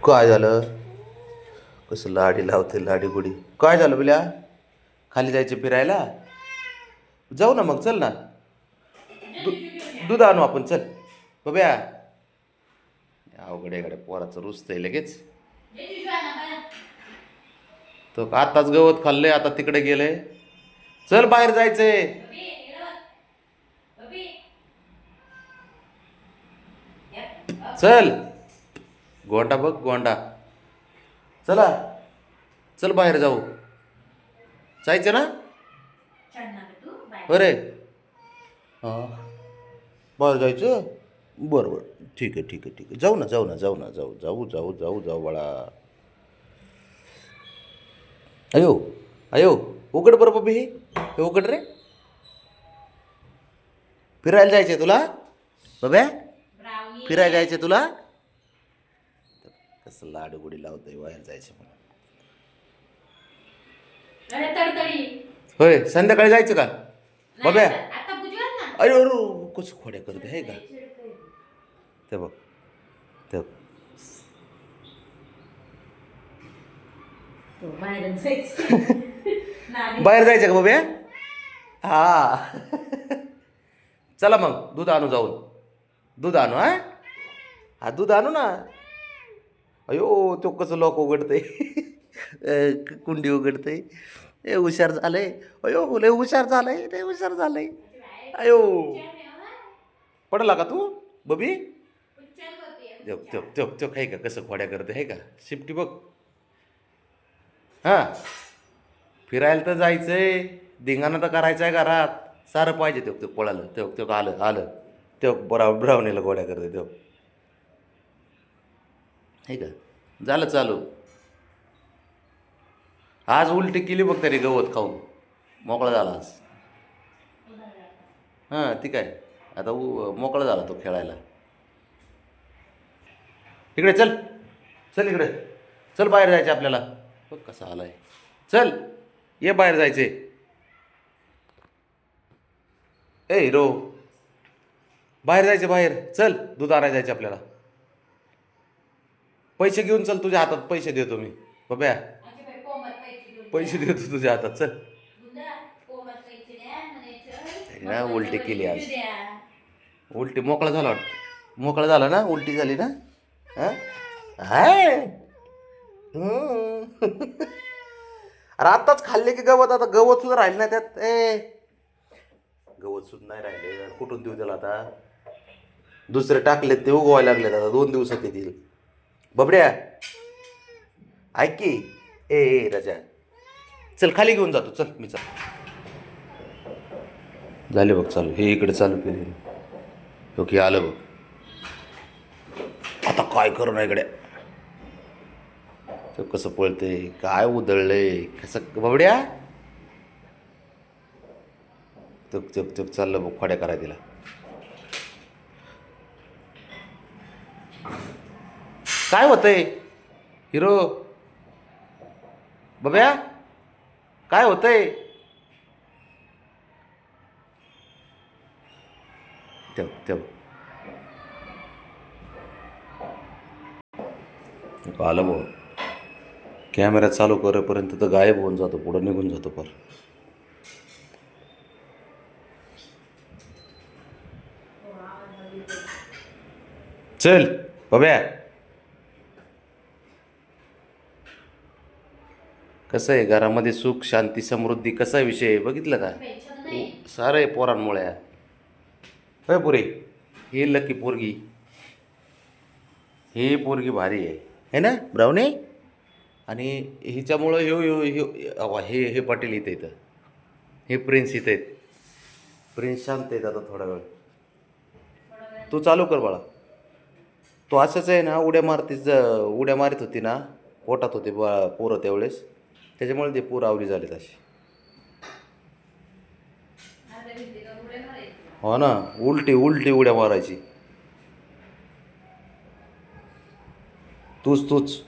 काय झालं? कसं लाडी लावते लाडी गुडी. काय झालं बिल्या? खाली जायचे फिरायला? जाऊ ना मग, चल ना. दू दूध आणू आपण, चल बघ्या. अवघड आहे पोराचं रुसतंय लगेच. तो आताच गवत खाल्लंय, आता तिकडे गेलंय. चल बाहेर जायचंय. चल गोंडा बघ गोंडा. चला चल बाहेर जाऊ. जायचं ना? अरे हां, बाहेर जायचं. बरं बरं, ठीक आहे ठीक आहे ठीक आहे. जाऊ ना जाऊ ना जाऊ ना जाऊ जाऊ जाऊ जाऊ जाऊ बाळा. अयो अयो, उघड बरं बबी. हे उघड रे. फिरायला जायचंय तुला बब्या? फिरायला जायचंय तुला? कसं लाडगुडी लावतंय बाहेर जायचं म्हणून. होय, संध्याकाळी जायचं का बब्या? अरे अरे, कसं खोड्या करते आहे का? ते बघ ते बघ. बाहेर जायचं का बब्या? हा. चला मग दूध आणू जाऊन. दूध आणू. हा दूध आणू ना. अयो, तो कसं लॉक उघडतंय. कुंडी उघडतंय. ए हुशार झालंय. अयो लय हुशार झालंय, लय हुशार झालंय. अयो, पडला का तू बबी? तो आहे का कसं खोड्या करते आहे का? शिफ्टी बघ. हां, फिरायला तर जायचंय, धिंगाणा तर करायचं आहे घरात. सारं पाहिजे. तो पळालं. तो आलं आलं. तो ब्राउनीला गोड्या करते तो आहे का? झालं चालू. आज उलटी केली बघ तरी गवत खाऊन. मोकळा झाला आज. हां, ती काय आता मोकळा झाला तो खेळायला. इकडे चल. चल इकडे. चल बाहेर जायचं आपल्याला. बघ कसा आलाय. चल ये बाहेर जायचे. ए हिरो, बाहेर जायचे बाहेर. चल दूध आणायला जायचे आपल्याला. पैसे घेऊन चल, तुझ्या हातात पैसे देतो मी बब्या. पैसे देतो तुझ्या हातात. चल ना. उलटी केली आज. उलटी मोकळा झाला वाटतं. मोकळा झाला ना? उलटी झाली ना? हां हाय. अरे आत्ताच खाल्ले की गवत. आता गवत सुद्धा राहिले नाही त्यात. गवत सुद्धा नाही राहिले. कुठून देऊ त्याला आता? दुसरे टाकलेत ते उगवायला लागलेत. आता 2 दिवसात येतील. बबड्या ऐक की. ए राजा, चल खाली घेऊन जातो. चल मी. चल झाले बघ चालू. हे इकडे चालू केले. ओके आलं बघ. आता काय करू ना इकडे. तो कसं पळते, काय उधळलंय कसं बबड्या. चुक चाललं बघ खोड्या करा तिला. काय होतंय हिरो बब्या? काय होतंय? तेव आलं बघ. कॅमेरा चालू करेपर्यंत तर गायब होऊन जातो, पुढं निघून जातो पर. चल बब्या. कसं आहे घरामध्ये सुख शांती समृद्धी कसा विषय आहे बघितलं का? सारं आहे पोरांमुळे. होय पुरे. ही लकी पोरगी. ही पोरगी भारी आहे ना ब्राऊनी? आणि हिच्यामुळं हे पाटील इथं येतं. हे प्रिन्स इथं आहेत. प्रिन्स शांत आहेत आता थोडा वेळ. तू चालू कर बाळा. तो असंच आहे ना, उड्या मारित होती ना, पोटात होते पोरं त्यावेळेस. त्याच्यामुळे ते पोरं आवडी झाले तशी. हो ना, उलटी उड्या मारायची. तूच